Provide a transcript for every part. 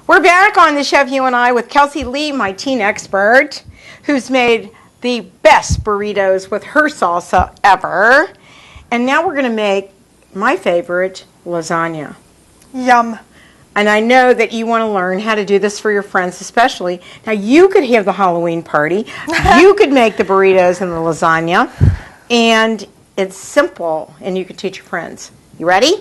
We're back on the Chef You and I with Kelsey Lee, my teen expert, who's made the best burritos with her salsa ever. And now we're going to make my favorite, lasagna. Yum. And I know that you want to learn how to do this for your friends especially. Now you could have the Halloween party. You could make the burritos and the lasagna. And it's simple and you could teach your friends. You ready?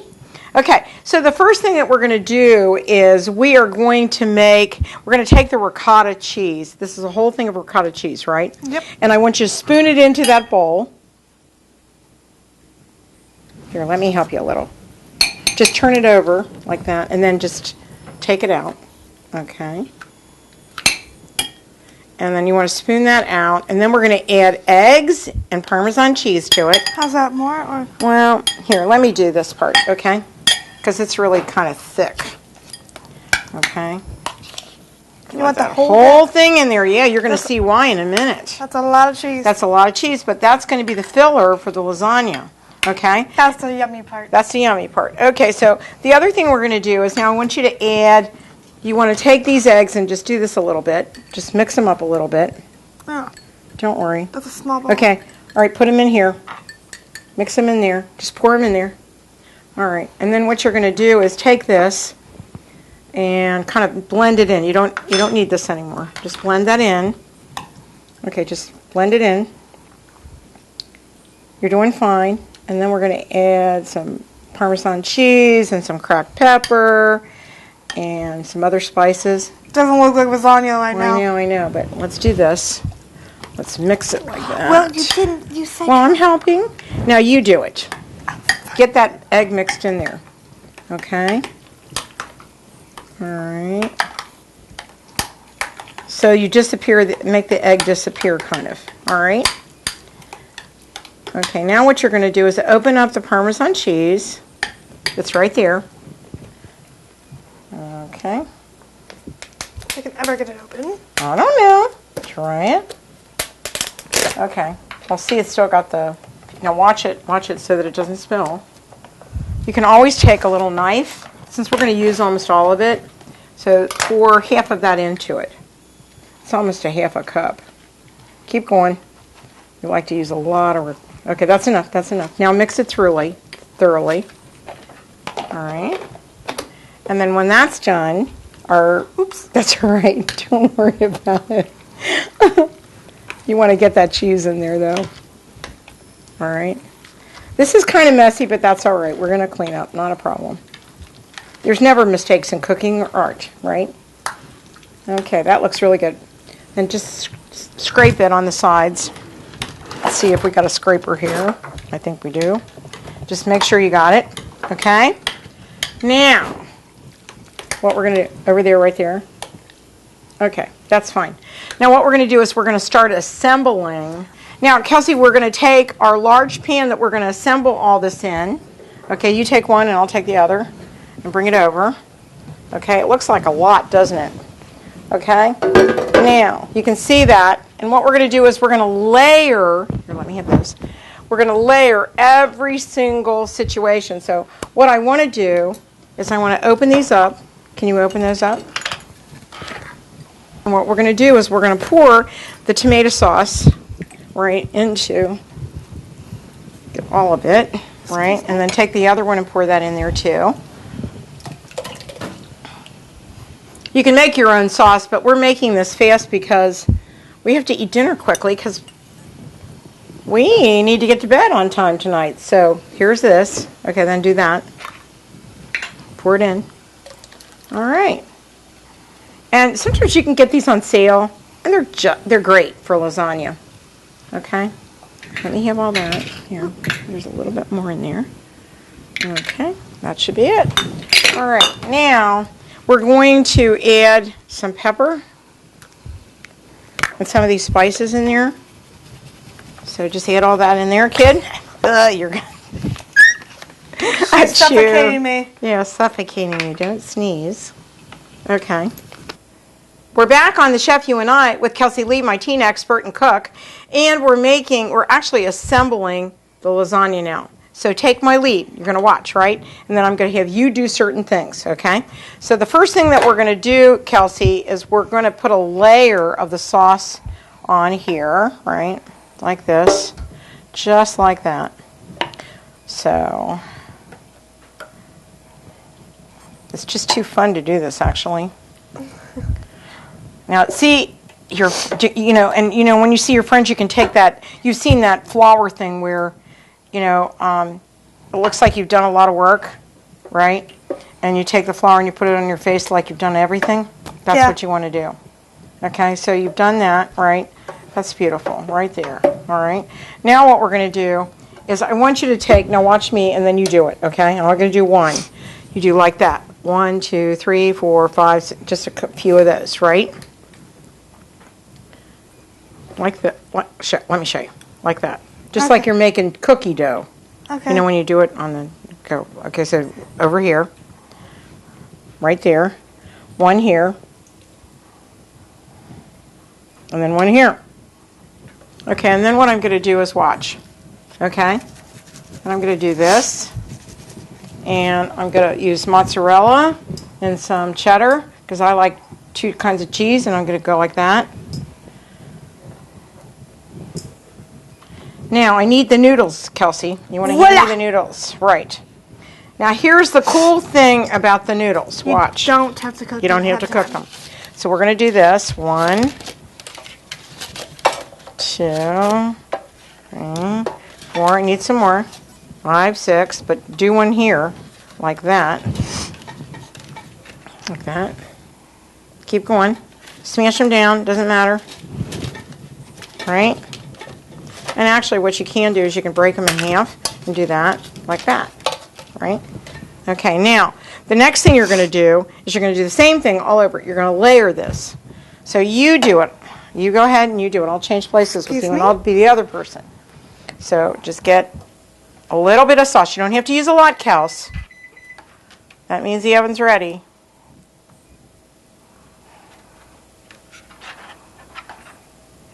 Okay, so the first thing that we're going to do is we're going to take the ricotta cheese. This is a whole thing of ricotta cheese, right? Yep. And I want you to spoon it into that bowl. Here, let me help you a little. Just turn it over like that, and then just take it out. Okay. And then you want to spoon that out, and then we're going to add eggs and Parmesan cheese to it. How's that, more? Or? Well, here, let me do this part, okay? Because it's really kind of thick. Okay. You want the whole thing in there? Yeah, you're going to see why in a minute. That's a lot of cheese. That's a lot of cheese, but that's going to be the filler for the lasagna. Okay? That's the yummy part. That's the yummy part. Okay, so the other thing we're going to do is now I want you to add, you want to take these eggs and just do this a little bit. Just mix them up a little bit. Oh. Don't worry. That's a small bowl. Okay. All right, put them in here. Mix them in there. Just pour them in there. All right, and then what you're going to do is take this and kind of blend it in. You don't need this anymore. Just blend that in. Okay, just blend it in. You're doing fine. And then we're going to add some Parmesan cheese and some cracked pepper and some other spices. Doesn't look like lasagna right now. I know, but let's do this. Let's mix it like that. Well, you didn't. You said. Well, I'm helping. Now you do it. Get that egg mixed in there. Okay? All right. So you make the egg disappear kind of. All right? Okay, now what you're going to do is open up the Parmesan cheese. It's right there. Okay. I can ever get it open. I don't know. Try it. Okay. I'll see it's still got the... Now watch it so that it doesn't spill. You can always take a little knife, since we're going to use almost all of it, so pour half of that into it. It's almost a half a cup. Keep going. You like to use a lot of... Okay, that's enough. Now mix it thoroughly. All right. And then when that's done, oops, that's all right. Don't worry about it. You want to get that cheese in there, though. All right. This is kind of messy, but that's all right. We're going to clean up. Not a problem. There's never mistakes in cooking or art, right? Okay, that looks really good. Then just scrape it on the sides. Let's see if we got a scraper here. I think we do. Just make sure you got it. Okay? Now, what we're going to do, over there, right there. Okay, that's fine. Now what we're going to do is we're going to start assembling. Now, Kelsey, we're going to take our large pan that we're going to assemble all this in. Okay, you take one and I'll take the other and bring it over. Okay, it looks like a lot, doesn't it? Okay, now you can see that. And what we're going to do is we're going to layer, here, let me have those. We're going to layer every single situation. So what I want to do is I want to open these up. Can you open those up? And what we're going to do is we're going to pour the tomato sauce right into all of it, right? And then take the other one and pour that in there too. You can make your own sauce, but we're making this fast because we have to eat dinner quickly because we need to get to bed on time tonight. So here's this. Okay, then do that. Pour it in. All right. And sometimes you can get these on sale, and they're great for lasagna. Okay. Let me have all that. Here, there's a little bit more in there. Okay, that should be it. All right, now we're going to add some pepper and some of these spices in there. So just add all that in there, kid. You're She's suffocating me. Yeah, suffocating you. Don't sneeze. Okay. We're back on the Chef You and I with Kelsey Lee, my teen expert and cook, and we're actually assembling the lasagna now. So take my lead. You're going to watch, right? And then I'm going to have you do certain things, okay? So the first thing that we're going to do, Kelsey, is we're going to put a layer of the sauce on here, right? Like this. Just like that. So it's just too fun to do this, actually. Now, see, when you see your friends, you can take that. You've seen that flour thing where, it looks like you've done a lot of work, right? And you take the flour and you put it on your face like you've done everything. That's what you want to do. Okay, so you've done that, right? That's beautiful, right there. All right. Now what we're going to do is I want you to take, now watch me, and then you do it, okay? And I'm going to do one. You do like that. 1, 2, 3, 4, 5, 6, just a few of those, right? Like that. Let me show you. Like that. Just like you're making cookie dough. Okay. When you do it on the go. Okay, so over here. Right there. One here. And then one here. Okay, and then what I'm going to do is watch. Okay? And I'm going to do this. And I'm going to use mozzarella and some cheddar because I like 2 kinds of cheese, and I'm going to go like that. Now, I need the noodles, Kelsey. You want to hand me the noodles? Right. Now, here's the cool thing about the noodles. Watch. You don't have to cook them. You don't have to cook them. So we're going to do this. 1, 2, 3, 4. I need some more. 5, 6. But do one here. Like that. Like that. Keep going. Smash them down. Doesn't matter. Right? And actually what you can do is you can break them in half and do that, like that, right? Okay, now, the next thing you're going to do is you're going to do the same thing all over. You're going to layer this. So you do it. You go ahead and you do it. I'll change places with you and I'll be the other person. So just get a little bit of sauce. You don't have to use a lot, Kels. That means the oven's ready.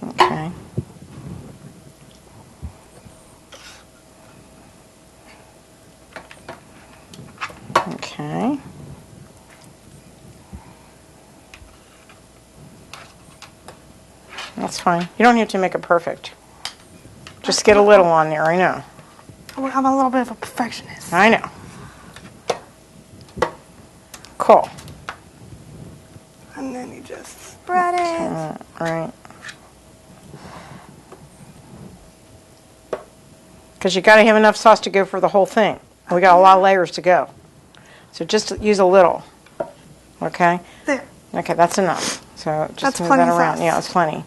Okay. Okay. That's fine. You don't have to make it perfect. Just get a little on there, I know. I'm a little bit of a perfectionist. I know. Cool. And then you just spread it. Right. Because you got to have enough sauce to go for the whole thing. And we got a lot of layers to go. So just use a little. Okay? There. Okay, that's enough. So just That's move plenty that around. sauce. Yeah, it's plenty.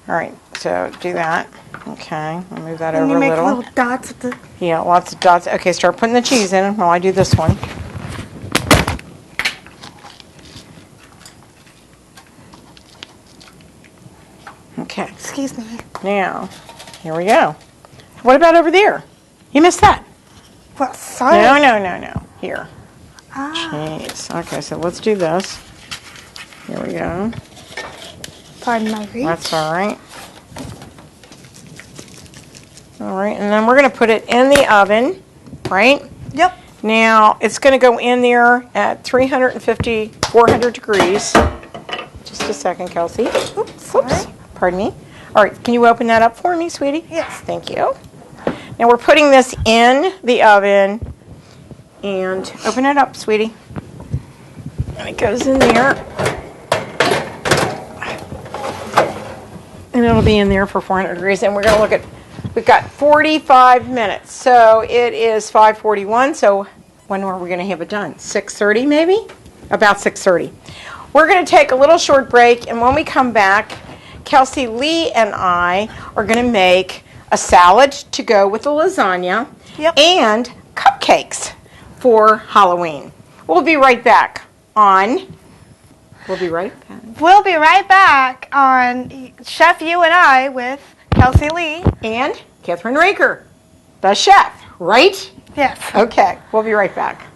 All right, so do that. Okay, I'll move that And over you a make little. little dots with the... Yeah, lots of dots. Okay, start putting the cheese in while I do this one. Okay. Excuse me. Now, here we go. What about over there? You missed that. Well, sorry. No. Here. Ah. Cheese. Okay, so let's do this. Here we go. Pardon my reach. That's all right. All right, and then we're going to put it in the oven, right? Yep. Now, it's going to go in there at 350, 400 degrees. Just a second, Kelsey. Oops, sorry. Pardon me. All right, can you open that up for me, sweetie? Yes. Thank you. Now, we're putting this in the oven. And open it up, sweetie. And it goes in there. And it'll be in there for 400 degrees. And we're going to look at, we've got 45 minutes. So it is 5:41. So when are we going to have it done? 6:30 maybe? About 6:30. We're going to take a little short break. And when we come back, Kelsey Lee and I are going to make a salad to go with the lasagna. Yep. And cupcakes for Halloween. We'll be right back on... We'll be right back. We'll be right back on Chef You and I with Kelsey Lee. And Kathryn Raaker, the chef, right? Yes. Okay, we'll be right back.